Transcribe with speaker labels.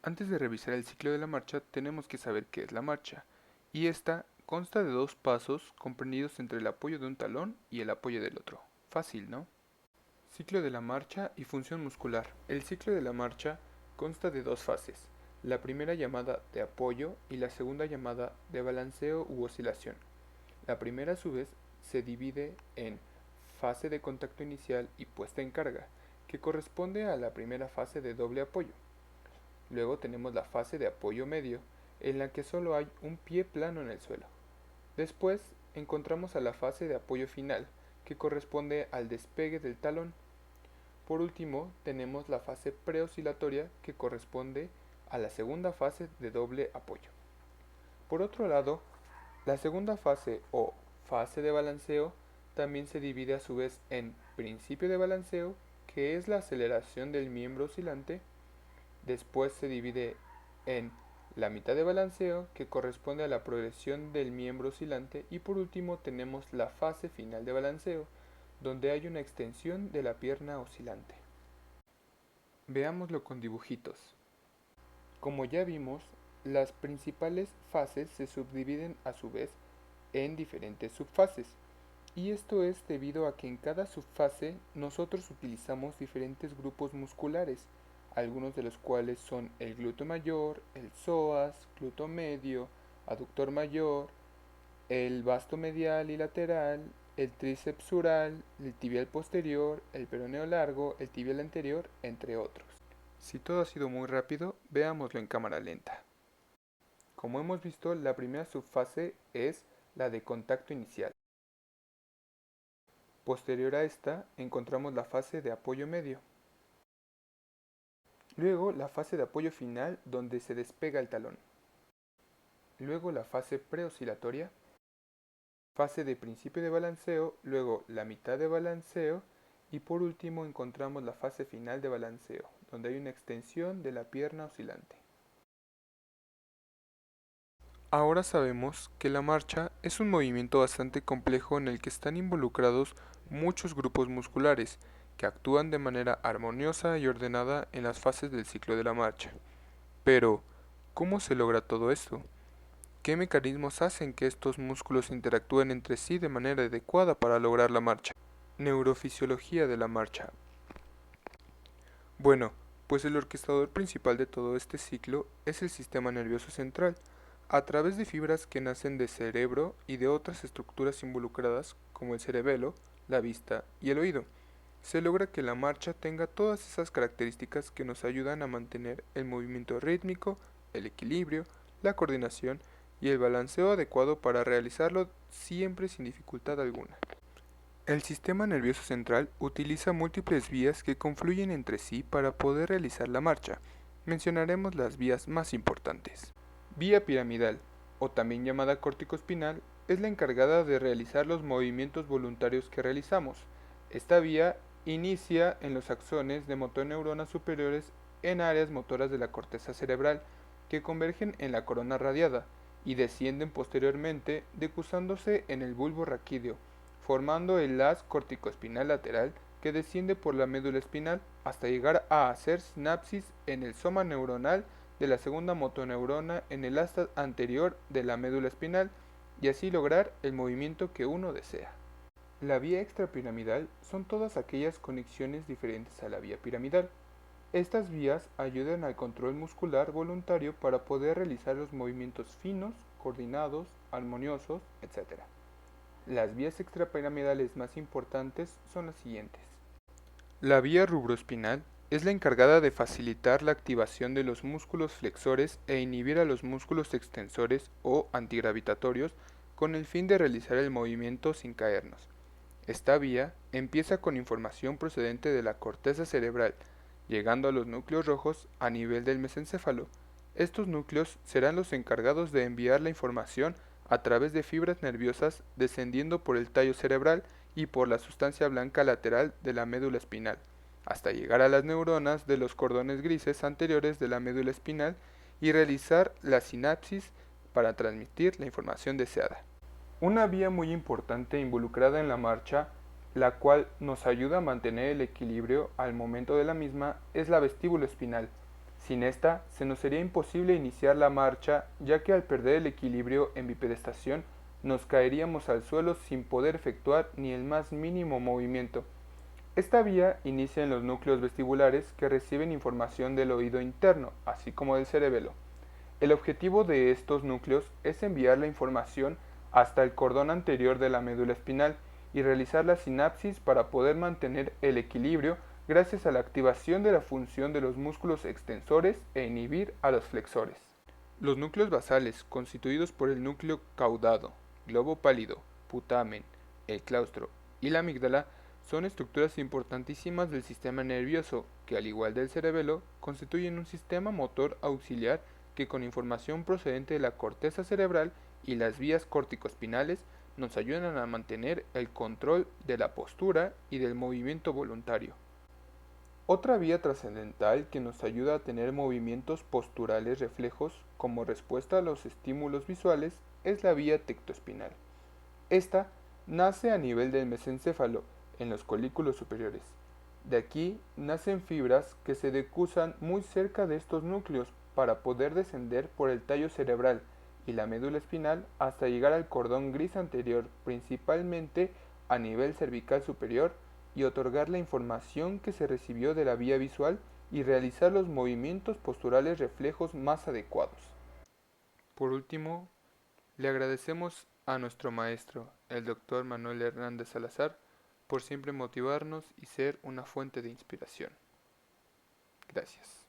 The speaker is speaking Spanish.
Speaker 1: Antes de revisar el ciclo de la marcha, tenemos que saber qué es la marcha, y esta consta de dos pasos comprendidos entre el apoyo de un talón y el apoyo del otro. Fácil, ¿no? Ciclo de la marcha y función muscular. El ciclo de la marcha consta de dos fases, la primera llamada de apoyo y la segunda llamada de balanceo u oscilación. La primera a su vez se divide en fase de contacto inicial y puesta en carga, que corresponde a la primera fase de doble apoyo. Luego tenemos la fase de apoyo medio, en la que solo hay un pie plano en el suelo. Después encontramos a la fase de apoyo final, que corresponde al despegue del talón. Por último, tenemos la fase preoscilatoria, que corresponde a la segunda fase de doble apoyo. Por otro lado, la segunda fase o fase de balanceo también se divide a su vez en principio de balanceo, que es la aceleración del miembro oscilante. Después se divide en la mitad de balanceo, que corresponde a la progresión del miembro oscilante, y por último tenemos la fase final de balanceo, donde hay una extensión de la pierna oscilante. Veámoslo con dibujitos. Como ya vimos, las principales fases se subdividen a su vez en diferentes subfases, y esto es debido a que en cada subfase nosotros utilizamos diferentes grupos musculares, algunos de los cuales son el glúteo mayor, el psoas, glúteo medio, aductor mayor, el vasto medial y lateral, el tríceps sural, el tibial posterior, el peroneo largo, el tibial anterior, entre otros. Si todo ha sido muy rápido, veámoslo en cámara lenta. Como hemos visto, la primera subfase es la de contacto inicial. Posterior a esta, encontramos la fase de apoyo medio. Luego, la fase de apoyo final, donde se despega el talón. Luego, la fase preoscilatoria. Fase de principio de balanceo, luego la mitad de balanceo y por último encontramos la fase final de balanceo, donde hay una extensión de la pierna oscilante. Ahora sabemos que la marcha es un movimiento bastante complejo en el que están involucrados muchos grupos musculares que actúan de manera armoniosa y ordenada en las fases del ciclo de la marcha. Pero, ¿cómo se logra todo esto? ¿Qué mecanismos hacen que estos músculos interactúen entre sí de manera adecuada para lograr la marcha? Neurofisiología de la marcha. Bueno, pues el orquestador principal de todo este ciclo es el sistema nervioso central, a través de fibras que nacen del cerebro y de otras estructuras involucradas como el cerebelo, la vista y el oído. Se logra que la marcha tenga todas esas características que nos ayudan a mantener el movimiento rítmico, el equilibrio, la coordinación y el balanceo adecuado para realizarlo siempre sin dificultad alguna. El sistema nervioso central utiliza múltiples vías que confluyen entre sí para poder realizar la marcha. Mencionaremos las vías más importantes. Vía piramidal, o también llamada corticoespinal, es la encargada de realizar los movimientos voluntarios que realizamos. Esta vía inicia en los axones de motoneuronas superiores en áreas motoras de la corteza cerebral que convergen en la corona radiada y descienden posteriormente decusándose en el bulbo raquídeo, formando el haz corticoespinal lateral que desciende por la médula espinal hasta llegar a hacer sinapsis en el soma neuronal de la segunda motoneurona en el asta anterior de la médula espinal y así lograr el movimiento que uno desea. La vía extrapiramidal son todas aquellas conexiones diferentes a la vía piramidal. Estas vías ayudan al control muscular voluntario para poder realizar los movimientos finos, coordinados, armoniosos, etc. Las vías extrapiramidales más importantes son las siguientes. La vía rubroespinal es la encargada de facilitar la activación de los músculos flexores e inhibir a los músculos extensores o antigravitatorios con el fin de realizar el movimiento sin caernos. Esta vía empieza con información procedente de la corteza cerebral, llegando a los núcleos rojos a nivel del mesencéfalo. Estos núcleos serán los encargados de enviar la información a través de fibras nerviosas descendiendo por el tallo cerebral y por la sustancia blanca lateral de la médula espinal, hasta llegar a las neuronas de los cordones grises anteriores de la médula espinal y realizar la sinapsis para transmitir la información deseada. Una vía muy importante involucrada en la marcha, la cual nos ayuda a mantener el equilibrio al momento de la misma, es la vestíbulo espinal. Sin esta, se nos sería imposible iniciar la marcha, ya que al perder el equilibrio en bipedestación, nos caeríamos al suelo sin poder efectuar ni el más mínimo movimiento. Esta vía inicia en los núcleos vestibulares que reciben información del oído interno, así como del cerebelo. El objetivo de estos núcleos es enviar la información hasta el cordón anterior de la médula espinal y realizar la sinapsis para poder mantener el equilibrio gracias a la activación de la función de los músculos extensores e inhibir a los flexores. Los núcleos basales, constituidos por el núcleo caudado, globo pálido, putamen, el claustro y la amígdala, son estructuras importantísimas del sistema nervioso que, al igual del cerebelo, constituyen un sistema motor auxiliar que, con información procedente de la corteza cerebral y las vías corticoespinales, nos ayudan a mantener el control de la postura y del movimiento voluntario. Otra vía trascendental que nos ayuda a tener movimientos posturales reflejos como respuesta a los estímulos visuales es la vía tectoespinal. Esta nace a nivel del mesencéfalo, en los colículos superiores. De aquí nacen fibras que se decusan muy cerca de estos núcleos para poder descender por el tallo cerebral y la médula espinal hasta llegar al cordón gris anterior, principalmente a nivel cervical superior, y otorgar la información que se recibió de la vía visual y realizar los movimientos posturales reflejos más adecuados. Por último, le agradecemos a nuestro maestro, el doctor Manuel Hernández Salazar, por siempre motivarnos y ser una fuente de inspiración. Gracias.